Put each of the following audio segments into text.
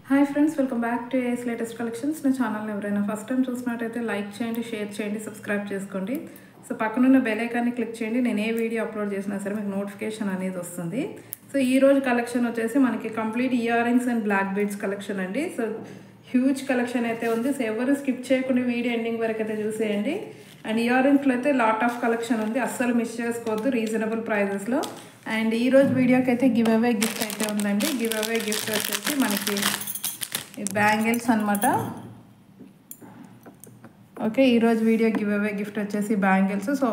Hi friends, welcome back to AS latest collections. నా ఛానల్ని ఎవరైనా ఫస్ట్ టైం చూసినట్టయితే లైక్ చేయండి, షేర్ చేయండి, సబ్స్క్రైబ్ చేసుకోండి. సో పక్కనున్న బెల్ ఐకాన్ని క్లిక్ చేయండి. నేను ఏ వీడియో అప్లోడ్ చేసినా సరే మీకు నోటిఫికేషన్ అనేది వస్తుంది. సో ఈ రోజు కలెక్షన్ వచ్చేసి మనకి complete earrings and black beads collection అండి. సో హ్యూజ్ కలెక్షన్ అయితే ఉంది. సో ఎవరు స్కిప్ చేయకుండా వీడియో ఎండింగ్ వరకు అయితే చూసేయండి. అండ్ ఇయర్ రింగ్స్లో అయితే లాట్ ఆఫ్ కలెక్షన్ ఉంది, అస్సలు మిస్ చేసుకోవద్దు రీజనబుల్ ప్రైజెస్లో. అండ్ ఈరోజు వీడియోకి అయితే గివ్ అవే గిఫ్ట్ అయితే ఉందండి. గివ్ అవే గిఫ్ట్ వచ్చేసి మనకి బ్యాంగిల్స్ అనమాట. ఓకే, ఈరోజు వీడియో గివ్ అవే గిఫ్ట్ వచ్చేసి బ్యాంగిల్స్. సో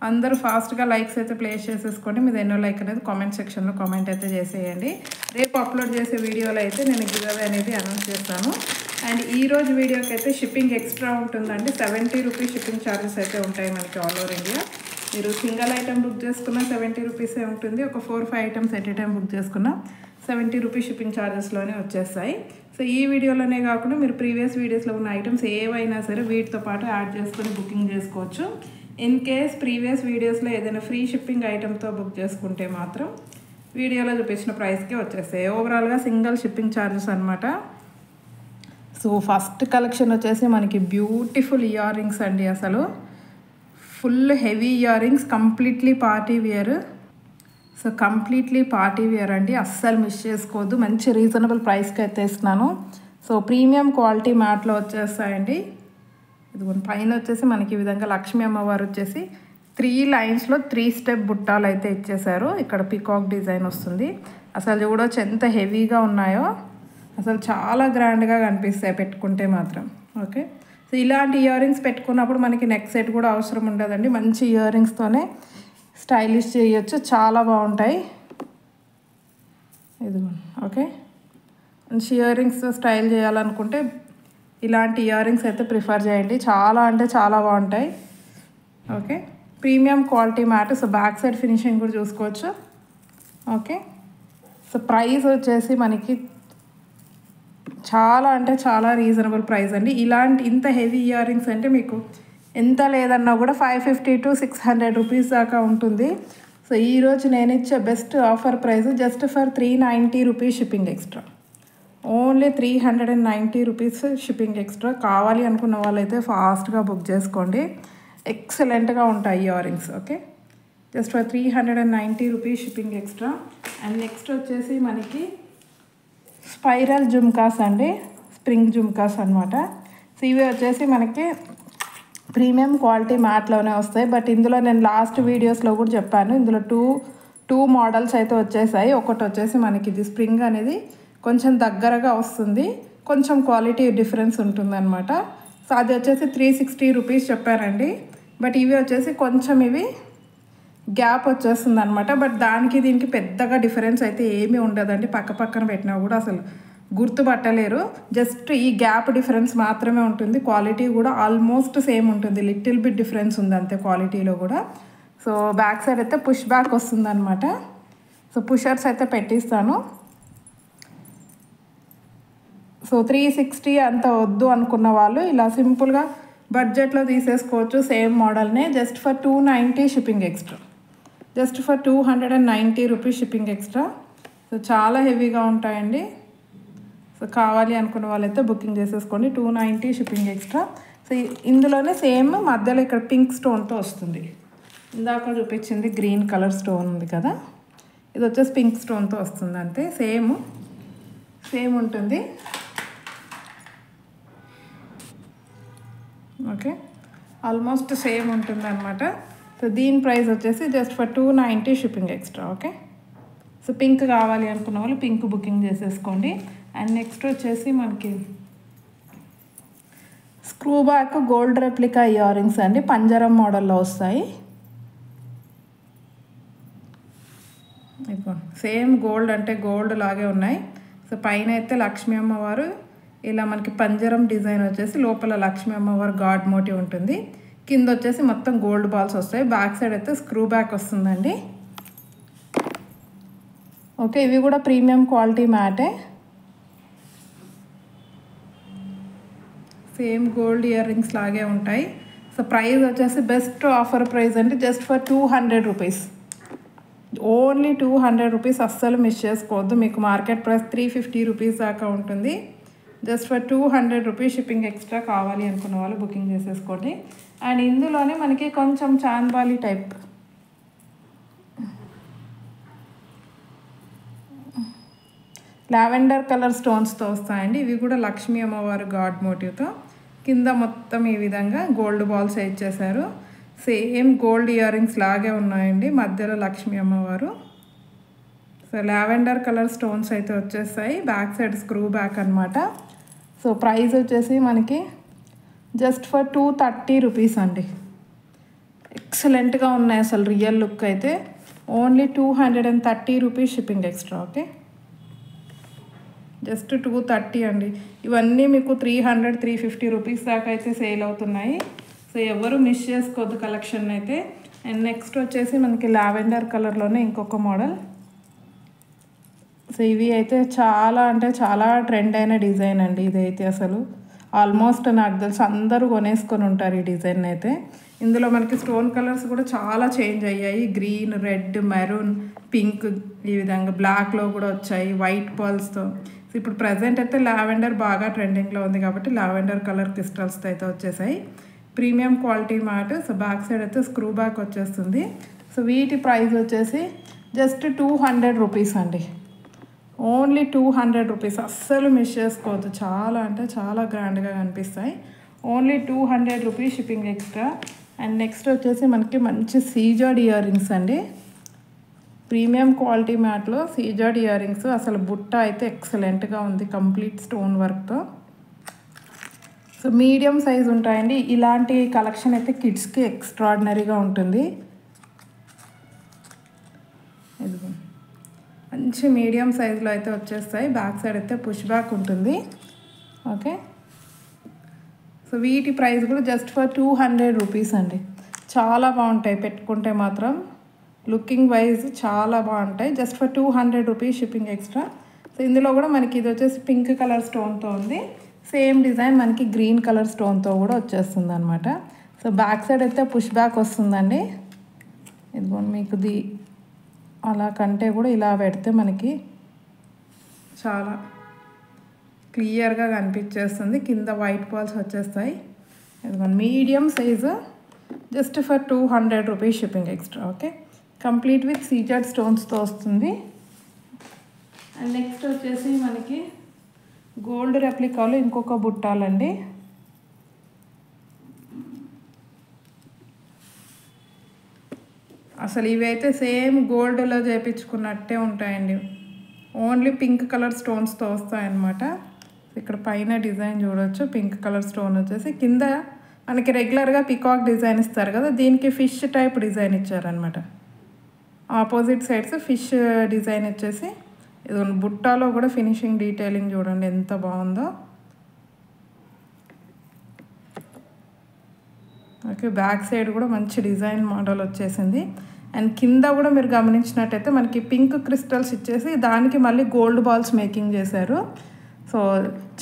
అందరూ ఫాస్ట్గా లైక్స్ అయితే ప్లేస్ చేసేసుకోండి. మీద ఎన్నో లైక్ అనేది కామెంట్ సెక్షన్లో కామెంట్ అయితే చేసేయండి. రేపు అప్లోడ్ చేసే వీడియోలో అయితే నేను గివ్ అవే అనేది అనౌన్స్ చేస్తాను. అండ్ ఈరోజు వీడియోకి అయితే షిప్పింగ్ ఎక్స్ట్రా ఉంటుందండి. 70 రూపీస్ షిప్పింగ్ ఛార్జెస్ అయితే ఉంటాయి మనకి ఆల్ ఓవర్ ఇండియా. మీరు సింగిల్ ఐటమ్ బుక్ చేసుకున్న 70 రూపీసే ఉంటుంది. ఒక 4-5 items at a time book చేసుకున్న 70 రూపీస్ షిప్పింగ్ ఛార్జెస్లోనే వచ్చేస్తాయి. సో ఈ వీడియోలోనే కాకుండా మీరు ప్రీవియస్ వీడియోస్లో ఉన్న ఐటమ్స్ ఏవైనా సరే వీటితో పాటు యాడ్ చేసుకొని బుకింగ్ చేసుకోవచ్చు. ఇన్ కేస్ ప్రీవియస్ వీడియోస్లో ఏదైనా ఫ్రీ షిప్పింగ్ ఐటమ్తో బుక్ చేసుకుంటే మాత్రం వీడియోలో చూపించిన ప్రైస్కే వచ్చేస్తాయి. ఓవరాల్గా సింగిల్ షిప్పింగ్ ఛార్జెస్ అనమాట. సో ఫస్ట్ కలెక్షన్ వచ్చేసి మనకి బ్యూటిఫుల్ ఇయర్ రింగ్స్ అండి. అసలు full heavy earrings, completely party wear. So completely party wear అండి, అస్సలు మిస్ చేసుకోవద్దు. మంచి రీజనబుల్ ప్రైస్కి అయితే ఇస్తున్నాను. సో ప్రీమియం క్వాలిటీ మ్యాట్లో వచ్చేస్తాయండి. ఇది పైన వచ్చేసి మనకి ఈ విధంగా లక్ష్మీ అమ్మవారు వచ్చేసి 3 లైన్స్లో 3 స్టెప్ బుట్టాలు అయితే ఇచ్చేసారు. ఇక్కడ పికాక్ డిజైన్ వస్తుంది. అసలు చూడవచ్చు ఎంత హెవీగా ఉన్నాయో. అసలు చాలా గ్రాండ్గా కనిపిస్తాయి పెట్టుకుంటే మాత్రం. ఓకే, సో ఇలాంటి ఇయర్ రింగ్స్ పెట్టుకున్నప్పుడు మనకి నెక్ సెట్ కూడా అవసరం ఉండదండి. మంచి ఇయర్ రింగ్స్తోనే స్టైలిష్ చేయొచ్చు, చాలా బాగుంటాయి. ఇదిగోండి. ఓకే, మంచి ఇయర్ రింగ్స్తో స్టైల్ చేయాలనుకుంటే ఇలాంటి ఇయర్ రింగ్స్ అయితే ప్రిఫర్ చేయండి. చాలా అంటే చాలా బాగుంటాయి. Okay, premium quality matte. So back side finishing కూడా చూసుకోవచ్చు. ఓకే, సో ప్రైస్ వచ్చేసి మనకి చాలా అంటే చాలా రీజనబుల్ ప్రైస్ అండి. ఇంత హెవీ ఇయర్ రింగ్స్ అంటే మీకు ఎంత లేదన్నా కూడా 550 to 600 రూపీస్ దాకా ఉంటుంది. సో ఈరోజు నేను ఇచ్చే best offer price just for 390 rupees shipping extra. Only 390 rupees shipping extra. కావాలి అనుకున్న వాళ్ళైతే ఫాస్ట్గా బుక్ చేసుకోండి. ఎక్సలెంట్గా ఉంటాయి ear rings. Okay, just for 390 rupees shipping extra. And next వచ్చేసి మనకి స్పైరల్ జుమ్కాస్ అండి, స్ప్రింగ్ జుమ్కాస్ అనమాట. సో ఇవి వచ్చేసి మనకి ప్రీమియం క్వాలిటీ మ్యాట్లోనే వస్తాయి. బట్ ఇందులో నేను లాస్ట్ వీడియోస్లో కూడా చెప్పాను, ఇందులో టూ మోడల్స్ అయితే వచ్చేసాయి. ఒకటి వచ్చేసి మనకి ఇది స్ప్రింగ్ అనేది కొంచెం దగ్గరగా వస్తుంది, కొంచెం క్వాలిటీ డిఫరెన్స్ ఉంటుందన్నమాట. సో అది వచ్చేసి 360 రూపీస్ చెప్పారండి. బట్ ఇవి వచ్చేసి కొంచెం ఇవి గ్యాప్ వచ్చేస్తుంది అనమాట. బట్ దానికి దీనికి పెద్దగా డిఫరెన్స్ అయితే ఏమీ ఉండదండి. పక్కన పెట్టినా కూడా అసలు గుర్తుపట్టలేరు. జస్ట్ ఈ గ్యాప్ డిఫరెన్స్ మాత్రమే ఉంటుంది. క్వాలిటీ కూడా ఆల్మోస్ట్ సేమ్ ఉంటుంది, లిటిల్ బిట్ డిఫరెన్స్ ఉంది అంతే క్వాలిటీలో కూడా. సో బ్యాక్ సైడ్ అయితే పుష్ బ్యాక్ వస్తుంది అనమాట. సో పుషర్స్ అయితే పెట్టిస్తాను. సో 360 అంత వద్దు అనుకున్న వాళ్ళు ఇలా సింపుల్గా బడ్జెట్లో తీసేసుకోవచ్చు సేమ్ మోడల్నే. Just for 290 shipping extra. Just for 290 rupees shipping extra. So చాలా హెవీగా ఉంటాయండి. సో కావాలి అనుకున్న వాళ్ళైతే బుకింగ్ చేసేసుకోండి. 290 షిప్పింగ్ ఎక్స్ట్రా. సో ఇందులోనే సేమ్ మధ్యలో ఇక్కడ పింక్ స్టోన్తో వస్తుంది. ఇందాక చూపించింది గ్రీన్ కలర్ స్టోన్ ఉంది కదా, ఇది వచ్చేసి పింక్ స్టోన్తో వస్తుంది అంతే. సేమ్ ఉంటుంది. ఓకే, ఆల్మోస్ట్ సేమ్ ఉంటుంది అనమాట. సో దీని ప్రైస్ వచ్చేసి just for 290 shipping extra. Okay, so pink కావాలి అనుకున్న వాళ్ళు పింక్ బుకింగ్ చేసేసుకోండి. అండ్ నెక్స్ట్ వచ్చేసి మనకి screw back gold replica ear rings అండి, పంజరం మోడల్లో వస్తాయి. ఇదిగో సేమ్ గోల్డ్ అంటే గోల్డ్ లాగే ఉన్నాయి. సో పైన అయితే లక్ష్మీ అమ్మవారు ఇలా మనకి పంజరం డిజైన్ వచ్చేసి లోపల లక్ష్మీ అమ్మవారు గాడ్ మోటివ్ ఉంటుంది. కింద వచ్చేసి మొత్తం గోల్డ్ బాల్స్ వస్తాయి. బ్యాక్ సైడ్ అయితే స్క్రూ బ్యాక్ వస్తుందండి. ఓకే, ఇవి కూడా premium quality matte. Same gold ear rings లాగే ఉంటాయి. సో ప్రైస్ వచ్చేసి బెస్ట్ ఆఫర్ ప్రైస్ అంటే just for 200 rupees. Only 200 rupees. అస్సలు మిస్ చేసుకోవద్దు. మీకు మార్కెట్ ప్రైస్ 350 రూపీస్ దాకా ఉంటుంది. Just for 200 rupees shipping extra కావాలి అనుకున్న వాళ్ళు బుకింగ్ చేసేసుకోండి. అండ్ ఇందులోనే మనకి కొంచెం చాంద్బాలి టైప్ లావెండర్ కలర్ స్టోన్స్తో వస్తాయండి. ఇవి కూడా లక్ష్మీ అమ్మవారు గాడ్ మోటివ్తో కింద మొత్తం ఈ విధంగా గోల్డ్ బాల్స్ ఇచ్చేసారు. సేమ్ గోల్డ్ ఇయర్ రింగ్స్ లాగే ఉన్నాయండి, మధ్యలో లక్ష్మీ అమ్మవారు. సో లావెండర్ కలర్ స్టోన్స్ అయితే వచ్చేస్తాయి. బ్యాక్ సైడ్ స్క్రూ బ్యాక్ అనమాట. సో ప్రైస్ వచ్చేసి మనకి జస్ట్ ఫర్ 230 రూపీస్ అండి. ఎక్సలెంట్గా ఉన్నాయి అసలు, రియల్ లుక్ అయితే. Only 230 rupees shipping extra. Okay, just 230 అండి. ఇవన్నీ మీకు 300-350 రూపీస్ దాకా అయితే సేల్ అవుతున్నాయి. సో ఎవరు మిస్ చేసుకోవద్దు కలెక్షన్ అయితే. అండ్ నెక్స్ట్ వచ్చేసి మనకి లావెండర్ కలర్లోనే ఇంకొక మోడల్. సో ఇవి అయితే చాలా అంటే చాలా ట్రెండ్ అయిన డిజైన్ అండి. ఇదైతే అసలు ఆల్మోస్ట్ నాకు తెలిసి అందరూ కొనేసుకొని ఉంటారు ఈ డిజైన్ అయితే. ఇందులో మనకి స్టోన్ కలర్స్ కూడా చాలా చేంజ్ అయ్యాయి. గ్రీన్, రెడ్, మెరూన్, పింక్, ఈ విధంగా బ్లాక్లో కూడా వచ్చాయి వైట్ పర్ల్స్తో. సో ఇప్పుడు ప్రజెంట్ అయితే లావెండర్ బాగా ట్రెండింగ్లో ఉంది కాబట్టి లావెండర్ కలర్ క్రిస్టల్స్తో అయితే వచ్చేసాయి. Premium quality matte. సో బ్యాక్ సైడ్ అయితే స్క్రూ బ్యాక్ వచ్చేస్తుంది. సో వీటి ప్రైస్ వచ్చేసి జస్ట్ 200 రూపీస్ అండి. Only 200 rupees. అస్సలు మిస్ చేసుకోవద్దు, చాలా అంటే చాలా గ్రాండ్గా కనిపిస్తాయి. Only 200 rupees shipping extra. And next వచ్చేసి మనకి మంచి సీజర్డ్ ఇయర్ రింగ్స్ అండి. ప్రీమియం క్వాలిటీ మ్యాట్లో సీజర్డ్ ఇయర్ రింగ్స్. అసలు బుట్ట అయితే ఎక్సలెంట్గా ఉంది, కంప్లీట్ స్టోన్ వర్క్తో. సో మీడియం సైజ్ ఉంటాయండి. ఇలాంటి కలెక్షన్ అయితే కిడ్స్కి ఎక్స్ట్రాడినరీగా ఉంటుంది. ఇదిగో మంచి మీడియం సైజులో అయితే వచ్చేస్తాయి. బ్యాక్ సైడ్ అయితే పుష్ బ్యాక్ ఉంటుంది. ఓకే, సో వీటి ప్రైస్ కూడా జస్ట్ ఫర్ 200 రూపీస్ అండి. చాలా బాగుంటాయి పెట్టుకుంటే మాత్రం, లుకింగ్ వైజ్ చాలా బాగుంటాయి. Just for 200 rupees shipping extra. So ఇందులో కూడా మనకి ఇది వచ్చేసి పింక్ కలర్ స్టోన్తో ఉంది. సేమ్ డిజైన్ మనకి గ్రీన్ కలర్ స్టోన్తో కూడా వచ్చేస్తుంది అనమాట. సో బ్యాక్ సైడ్ అయితే పుష్ బ్యాక్ వస్తుందండి. ఇదిగోండి మీకు అలా కంటే కూడా ఇలా పెడితే మనకి చాలా క్లియర్గా కనిపించేస్తుంది. కింద వైట్ బాల్స్ వచ్చేస్తాయి. ఇదిగోండి medium size, just for 200 rupees shipping extra. Okay, complete with సీజర్డ్ స్టోన్స్తో వస్తుంది. అండ్ నెక్స్ట్ వచ్చేసి మనకి గోల్డ్ రెప్లికాలు ఇంకొక బుట్టాలండి. అసలు ఇవైతే సేమ్ గోల్డ్లో చేయించుకున్నట్టే ఉంటాయండి. ఓన్లీ పింక్ కలర్ స్టోన్స్తో వస్తాయన్నమాట. ఇక్కడ పైన డిజైన్ చూడవచ్చు. పింక్ కలర్ స్టోన్ వచ్చేసి కింద మనకి రెగ్యులర్గా పికాక్ డిజైన్ ఇస్తారు కదా, దీనికి ఫిష్ టైప్ డిజైన్ ఇచ్చారనమాట. ఆపోజిట్ సైడ్స్ ఫిష్ డిజైన్ వచ్చేసి ఇది బుట్టాలో కూడా ఫినిషింగ్ డీటెయిలింగ్ చూడండి ఎంత బాగుందో. ఓకే, బ్యాక్ సైడ్ కూడా మంచి డిజైన్ మోడల్ వచ్చేసింది. అండ్ కింద కూడా మీరు గమనించినట్టయితే మనకి పింక్ క్రిస్టల్స్ ఇచ్చేసి దానికి మళ్ళీ గోల్డ్ బాల్స్ మేకింగ్ చేశారు. సో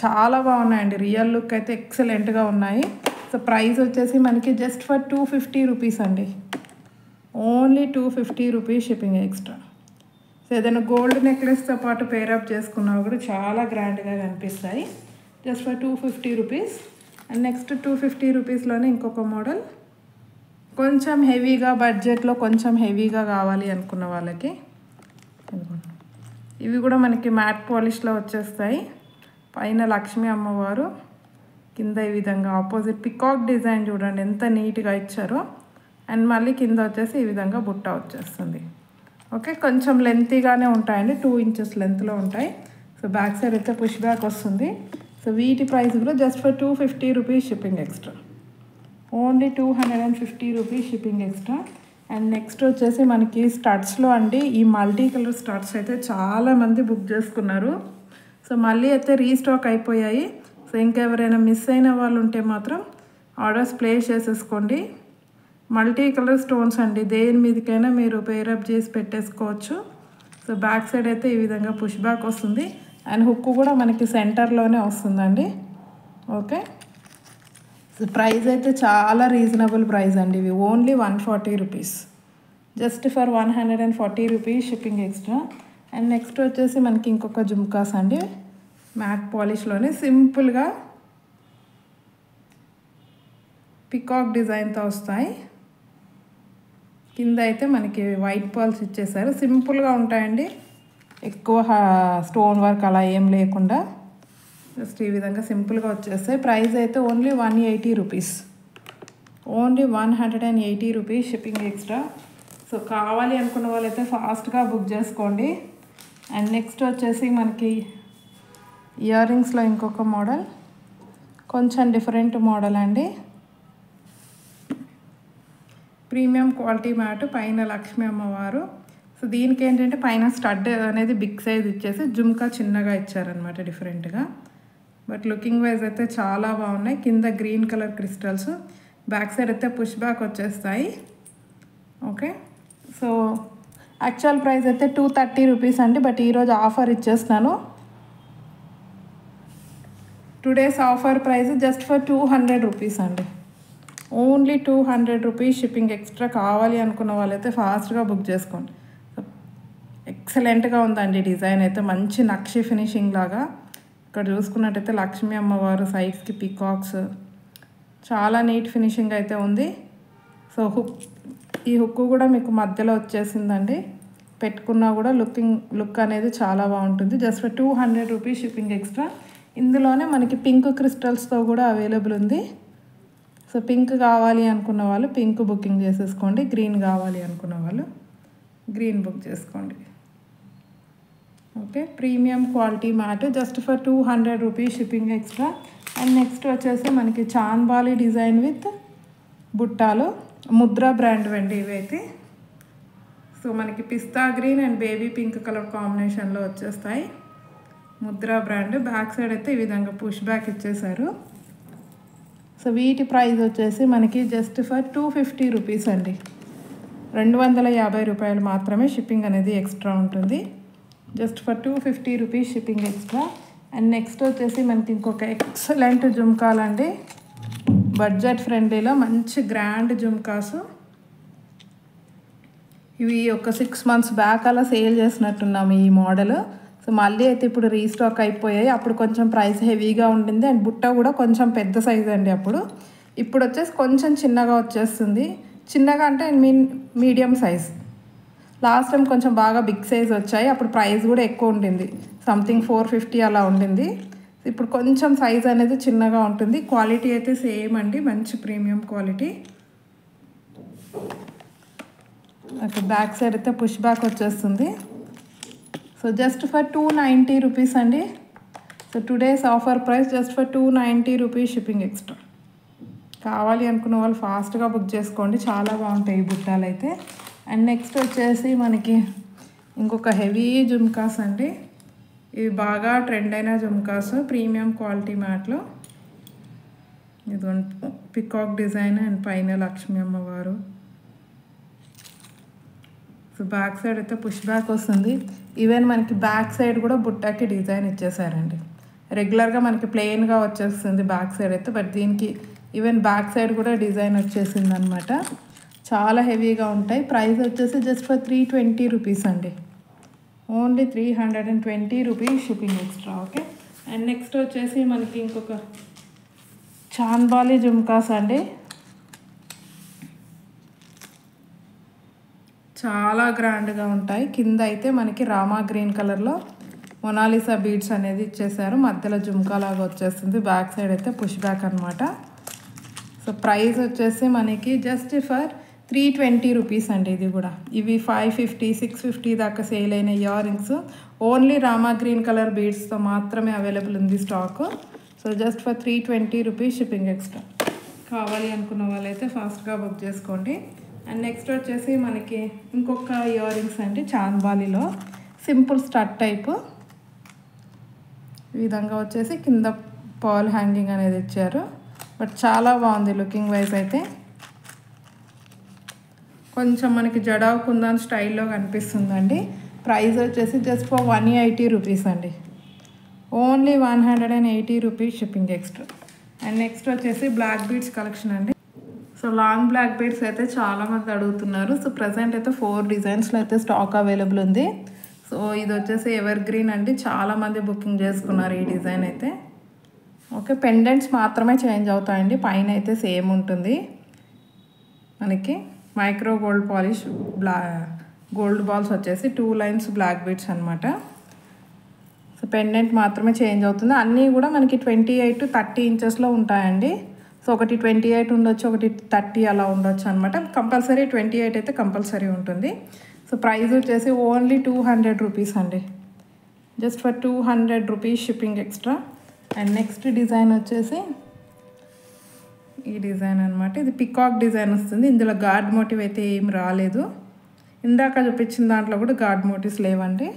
చాలా బాగున్నాయండి, రియల్ లుక్ అయితే ఎక్సలెంట్గా ఉన్నాయి. సో ప్రైస్ వచ్చేసి మనకి జస్ట్ ఫర్ 250 రూపీస్ అండి. Only 250 rupees shipping extra. So ఏదైనా గోల్డ్ నెక్లెస్తో పాటు పేరప్ చేసుకున్నా కూడా చాలా గ్రాండ్గా కనిపిస్తాయి. Just for 250 rupees. And next 250 రూపీస్లోనే ఇంకొక మోడల్, కొంచెం హెవీగా బడ్జెట్లో కొంచెం హెవీగా కావాలి అనుకున్న వాళ్ళకి. ఇవి కూడా మనకి మ్యాట్ పాలిష్లో వచ్చేస్తాయి. పైన లక్ష్మీ అమ్మవారు, కింద ఈ విధంగా ఆపోజిట్ పికాక్ డిజైన్ చూడండి ఎంత నీట్గా ఇచ్చారో. అండ్ మళ్ళీ కింద వచ్చేసి ఈ విధంగా బుట్ట వచ్చేస్తుంది. ఓకే, కొంచెం లెంతీగానే ఉంటాయండి, 2 ఇంచెస్ లెంత్లో ఉంటాయి. సో బ్యాక్ సైడ్ అయితే పుష్ బ్యాక్ వస్తుంది. సో వీటి ప్రైస్ కూడా just for 250 rupees shipping extra. Only 250 rupees shipping extra. And next వచ్చేసి మనకి స్టడ్స్లో అండి, ఈ మల్టీ కలర్ స్టడ్స్ అయితే చాలామంది బుక్ చేసుకున్నారు. సో మళ్ళీ అయితే రీస్టాక్ అయిపోయాయి. సో ఇంకెవరైనా మిస్ అయిన వాళ్ళు ఉంటే మాత్రం ఆర్డర్స్ ప్లేస్ చేసేసుకోండి. మల్టీ కలర్ స్టోన్స్ అండి, దేని మీదకైనా మీరు పేరప్ చేసి పెట్టేసుకోవచ్చు. సో బ్యాక్ సైడ్ అయితే ఈ విధంగా పుష్ బ్యాక్ వస్తుంది. అండ్ హుక్ కూడా మనకి సెంటర్లోనే వస్తుందండి. ఓకే, సో ప్రైస్ అయితే చాలా రీజనబుల్ ప్రైస్ అండి. ఇవి only 140 rupees, just for 140 rupees shipping extra. And next వచ్చేసి మనకి ఇంకొక జుమ్కాస్ అండి. మ్యాట్ పాలిష్లోనే సింపుల్గా పికాక్ డిజైన్తో వస్తాయి. కింద అయితే మనకి వైట్ పర్ల్స్ ఇచ్చేసారు. సింపుల్గా ఉంటాయండి, ఎక్కువ స్టోన్ వర్క్ అలా ఏం లేకుండా జస్ట్ ఈ విధంగా సింపుల్గా వచ్చేస్తాయి. ప్రైస్ అయితే only 180 rupees, only 180 rupees shipping extra. So కావాలి అనుకున్న వాళ్ళైతే ఫాస్ట్గా బుక్ చేసుకోండి. అండ్ నెక్స్ట్ వచ్చేసి మనకి ఇయర్ రింగ్స్లో ఇంకొక మోడల్, కొంచెం డిఫరెంట్ మోడల్ అండి. ప్రీమియం క్వాలిటీ మ్యాట్, పైన లక్ష్మీ అమ్మవారు. సో దీనికి ఏంటంటే పైన స్టడ్ అనేది బిగ్ సైజ్ ఇచ్చేసి జుమ్కా చిన్నగా ఇచ్చారనమాట డిఫరెంట్గా. బట్ లుకింగ్ వైజ్ అయితే చాలా బాగున్నాయి. కింద green colour crystals, back side అయితే పుష్ బ్యాక్ వచ్చేస్తాయి. ఓకే, సో యాక్చువల్ ప్రైస్ అయితే 230 రూపీస్ అండి. బట్ ఈరోజు ఆఫర్ ఇచ్చేస్తాను. Today's offer price just for 200 rupees అండి, ఓన్లీ 200 రూపీస్ షిప్పింగ్ ఎక్స్ట్రా. కావాలి అనుకున్న వాళ్ళైతే ఫాస్ట్గా బుక్ చేసుకోండి. ఎక్సలెంట్గా ఉందండి డిజైన్ అయితే, మంచి నక్షి ఫినిషింగ్ లాగా. ఇక్కడ చూసుకున్నట్టయితే లక్ష్మీ అమ్మవారు, సైడ్స్కి పికాక్స్, చాలా నీట్ ఫినిషింగ్ అయితే ఉంది. సో ఈ హుక్ కూడా మీకు మధ్యలో వచ్చేసిందండి, పెట్టుకున్నా కూడా లుక్ అనేది చాలా బాగుంటుంది. Just for 200 rupees shipping extra. ఇందులోనే మనకి పింక్ క్రిస్టల్స్తో కూడా అవైలబుల్ ఉంది. సో పింక్ కావాలి అనుకున్న వాళ్ళు పింక్ బుకింగ్ చేసేసుకోండి, గ్రీన్ కావాలి అనుకున్న వాళ్ళు గ్రీన్ బుక్ చేసుకోండి. Okay, premium quality matte just for 200 rupees shipping extra. And next వచ్చేసి మనకి చాంబాలి డిజైన్ విత్ బుట్టాలు, ముద్రా బ్రాండ్ అండి ఇవైతే. సో మనకి పిస్తా green and baby pink colour కాంబినేషన్లో వచ్చేస్తాయి. ముద్రా బ్రాండ్. బ్యాక్ సైడ్ అయితే ఈ విధంగా పుష్ బ్యాక్ ఇచ్చేసారు. సో వీటి ప్రైస్ వచ్చేసి మనకి జస్ట్ ఫర్ 250 రూపీస్ అండి, 250 రూపాయలు మాత్రమే షిప్పింగ్ అనేది ఎక్స్ట్రా ఉంటుంది. Just for 250 rupees shipping extra. And next వచ్చేసి మనకి ఇంకొక ఎక్సలెంట్ జుమ్కాలండి, బడ్జెట్ ఫ్రెండ్లీలో మంచి గ్రాండ్ జుమ్కాస్. ఇవి ఒక 6 months బ్యాక్ అలా సేల్ చేసినట్టున్నాము ఈ మోడల్. సో మళ్ళీ అయితే ఇప్పుడు రీస్టాక్ అయిపోయాయి. అప్పుడు కొంచెం ప్రైస్ హెవీగా ఉండింది అండ్ బుట్ట కూడా కొంచెం పెద్ద సైజ్ అండి అప్పుడు. ఇప్పుడు వచ్చేసి కొంచెం చిన్నగా వచ్చేస్తుంది. చిన్నగా అంటే మీడియం సైజ్. లాస్ట్ టైం కొంచెం బాగా బిగ్ సైజ్ వచ్చాయి, అప్పుడు ప్రైస్ కూడా ఎక్కువ ఉండింది, సంథింగ్ 450 అలా ఉండింది. ఇప్పుడు కొంచెం సైజ్ అనేది చిన్నగా ఉంటుంది. క్వాలిటీ అయితే సేమ్ అండి, మంచి premium quality. Okay, back side అయితే పుష్ బ్యాక్ వచ్చేస్తుంది. సో జస్ట్ ఫర్ 290 రూపీస్ అండి. So today's offer price just for 290 rupees shipping extra. కావాలి అనుకున్న వాళ్ళు ఫాస్ట్గా బుక్ చేసుకోండి, చాలా బాగుంటాయి ఈ బుట్టాలు అయితే. అండ్ నెక్స్ట్ వచ్చేసి మనకి ఇంకొక హెవీ జుమ్కాస్ అండి. ఇవి బాగా ట్రెండ్ అయిన జుమ్కాస్, ప్రీమియం క్వాలిటీ మ్యాట్లో. ఇది పికాక్ డిజైన్ అండ్ పైన లక్ష్మీ అమ్మవారు. సో బ్యాక్ సైడ్ అయితే పుష్ బ్యాక్ వస్తుంది. ఈవెన్ మనకి బ్యాక్ సైడ్ కూడా బుట్టాకి డిజైన్ ఇచ్చేసారండి. రెగ్యులర్గా మనకి ప్లెయిన్గా వచ్చేస్తుంది బ్యాక్ సైడ్ అయితే, బట్ దీనికి ఈవెన్ బ్యాక్ సైడ్ కూడా డిజైన్ వచ్చేసింది అనమాట. చాలా హెవీగా ఉంటాయి. ప్రైస్ వచ్చేసి జస్ట్ ఫర్ 320 రూపీస్ అండి, only 320 rupees shipping extra. Okay, and next వచ్చేసి మనకి ఇంకొక చాంబాలి జుమ్కాస్ అండి. చాలా గ్రాండ్గా ఉంటాయి. కింద అయితే మనకి రామా గ్రీన్ కలర్లో మొనాలిసా బీడ్స్ అనేది ఇచ్చేసారు, మధ్యలో జుమ్కా లాగా వచ్చేస్తుంది. బ్యాక్ సైడ్ అయితే పుష్ బ్యాక్ అనమాట. సో ప్రైస్ వచ్చేసి మనకి జస్ట్ ఫర్ 320 రూపీస్ అండి. ఇది కూడా ఇవి 550, 650 దాకా సేల్ అయిన ear rings. Only Rama green colour బీడ్స్తో మాత్రమే అవైలబుల్ ఉంది stock. So just for 320 rupees shipping extra. కావాలి అనుకున్న వాళ్ళైతే ఫాస్ట్గా బుక్ చేసుకోండి. అండ్ నెక్స్ట్ వచ్చేసి మనకి ఇంకొక ఇయర్ రింగ్స్ అండి, చాంబాలిలో సింపుల్ స్టడ్ టైపు. ఈ విధంగా వచ్చేసి కింద పర్ల్ హ్యాంగింగ్ అనేది ఇచ్చారు, బట్ చాలా బాగుంది లుకింగ్ వైజ్ అయితే. కొంచెం మనకి జడావ్ కుందన్ స్టైల్లో కనిపిస్తుందండి. ప్రైస్ వచ్చేసి జస్ట్ ఫర్ 180 రూపీస్ అండి, only 180 rupees shipping extra. And next వచ్చేసి బ్లాక్ బీడ్స్ కలెక్షన్ అండి. సో లాంగ్ బ్లాక్ బీడ్స్ అయితే చాలామంది అడుగుతున్నారు. సో ప్రజెంట్ అయితే 4 డిజైన్స్లో అయితే స్టాక్ అవైలబుల్ ఉంది. సో సో ఇది వచ్చేసి ఎవర్ గ్రీన్ అండి, చాలామంది బుకింగ్ చేసుకున్నారు ఈ డిజైన్ అయితే. ఓకే, పెండెంట్స్ మాత్రమే చేంజ్ అవుతాయండి, పైన అయితే సేమ్ ఉంటుంది. మనకి micro gold polish gold balls వచ్చేసి 2 లైన్స్ బ్లాక్ బీడ్స్ అనమాట. సో పెండెంట్ మాత్రమే చేంజ్ అవుతుంది. అన్నీ కూడా మనకి 28 to 30 ఇంచెస్లో ఉంటాయండి. సో ఒకటి 28 ఉండొచ్చు, ఒకటి 30 అలా ఉండొచ్చు అనమాట. కంపల్సరీ 28 అయితే కంపల్సరీ ఉంటుంది. సో ప్రైస్ వచ్చేసి ఓన్లీ 200 రూపీస్ అండి, just for 200 rupees shipping extra. And next design వచ్చేసి ఈ డిజైన్ అనమాట. ఇది పికాక్ డిజైన్ వస్తుంది. ఇందులో గార్డ్ మోటివ్ అయితే ఏం రాలేదు. ఇందాక చూపించిన దాంట్లో కూడా గార్డ్ మోటివ్స్ లేవండి.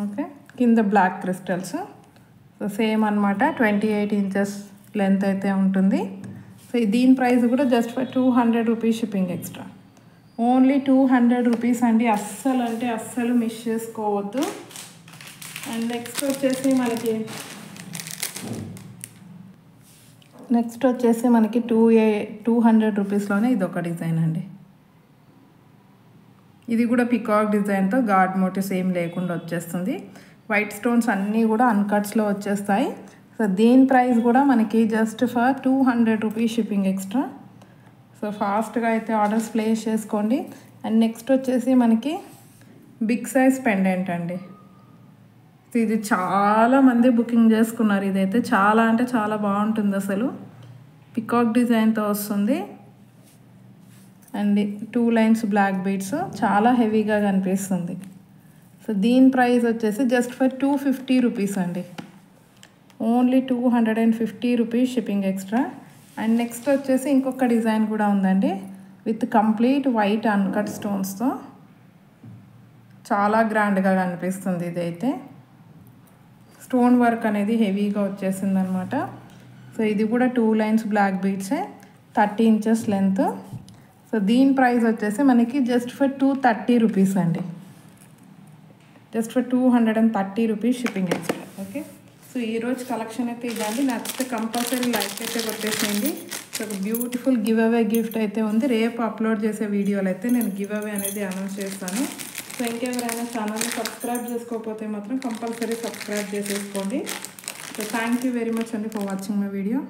ఓకే, కింద బ్లాక్ క్రిస్టల్స్. సో సేమ్ అనమాట, 28 ఇంచెస్ లెంత్ అయితే ఉంటుంది. సో దీని ప్రైస్ కూడా just for 200 rupees shipping extra. Only 200 rupees అండి, అస్సలు అంటే అస్సలు మిస్ చేసుకోవద్దు. అండ్ నెక్స్ట్ వచ్చేసి మనకి 200 రూపీస్లోనే ఇది ఒక డిజైన్ అండి. ఇది కూడా పికాక్ డిజైన్తో గార్డ్ మోటివ్స్ ఏం లేకుండా వచ్చేస్తుంది. వైట్ స్టోన్స్ అన్నీ కూడా అన్కట్స్లో వచ్చేస్తాయి. సో దీని ప్రైస్ కూడా మనకి just for 200 rupees shipping extra. So ఫాస్ట్గా అయితే ఆర్డర్స్ ప్లేస్ చేసుకోండి. అండ్ నెక్స్ట్ వచ్చేసి మనకి బిగ్ సైజ్ పెండెంట్ అండి. ఇది చాలామంది బుకింగ్ చేసుకున్నారు. ఇదైతే చాలా అంటే చాలా బాగుంటుంది అసలు, పికాక్ డిజైన్తో వస్తుంది. అండ్ 2 లైన్స్ బ్లాక్ బీడ్స్, చాలా హెవీగా కనిపిస్తుంది. సో దీని ప్రైస్ వచ్చేసి జస్ట్ ఫర్ 250 రూపీస్ అండి, only 250 rupees shipping extra. And next వచ్చేసి ఇంకొక డిజైన్ కూడా ఉందండి, విత్ కంప్లీట్ వైట్ అన్కట్ స్టోన్స్తో చాలా గ్రాండ్గా కనిపిస్తుంది. ఇదైతే స్టోన్ వర్క్ అనేది హెవీగా వచ్చేసింది అనమాట. సో ఇది కూడా 2 లైన్స్ బ్లాక్ బీడ్సే, 30 ఇంచెస్ లెంత్. సో దీని ప్రైస్ వచ్చేసి మనకి జస్ట్ ఫర్ 230 రూపీస్ అండి, just for 230 rupees shipping extra. Okay, so ఈరోజు కలెక్షన్ అయితే ఇదండి. నచ్చితే కంపల్సరీ లైక్ అయితే కొట్టేసేయండి. సో ఒక బ్యూటిఫుల్ గివ్ అవే గిఫ్ట్ అయితే ఉంది. రేపు అప్లోడ్ చేసే వీడియోలో అయితే నేను గివ్ అవే అనేది అనౌన్స్ చేస్తాను. సో ఇంకెవరైనా ఛానల్ని సబ్స్క్రైబ్ చేసుకోకపోతే మాత్రం కంపల్సరీ సబ్స్క్రైబ్ చేసేసుకోండి. So thank you very much అండి ఫర్ వాచింగ్ మై వీడియో.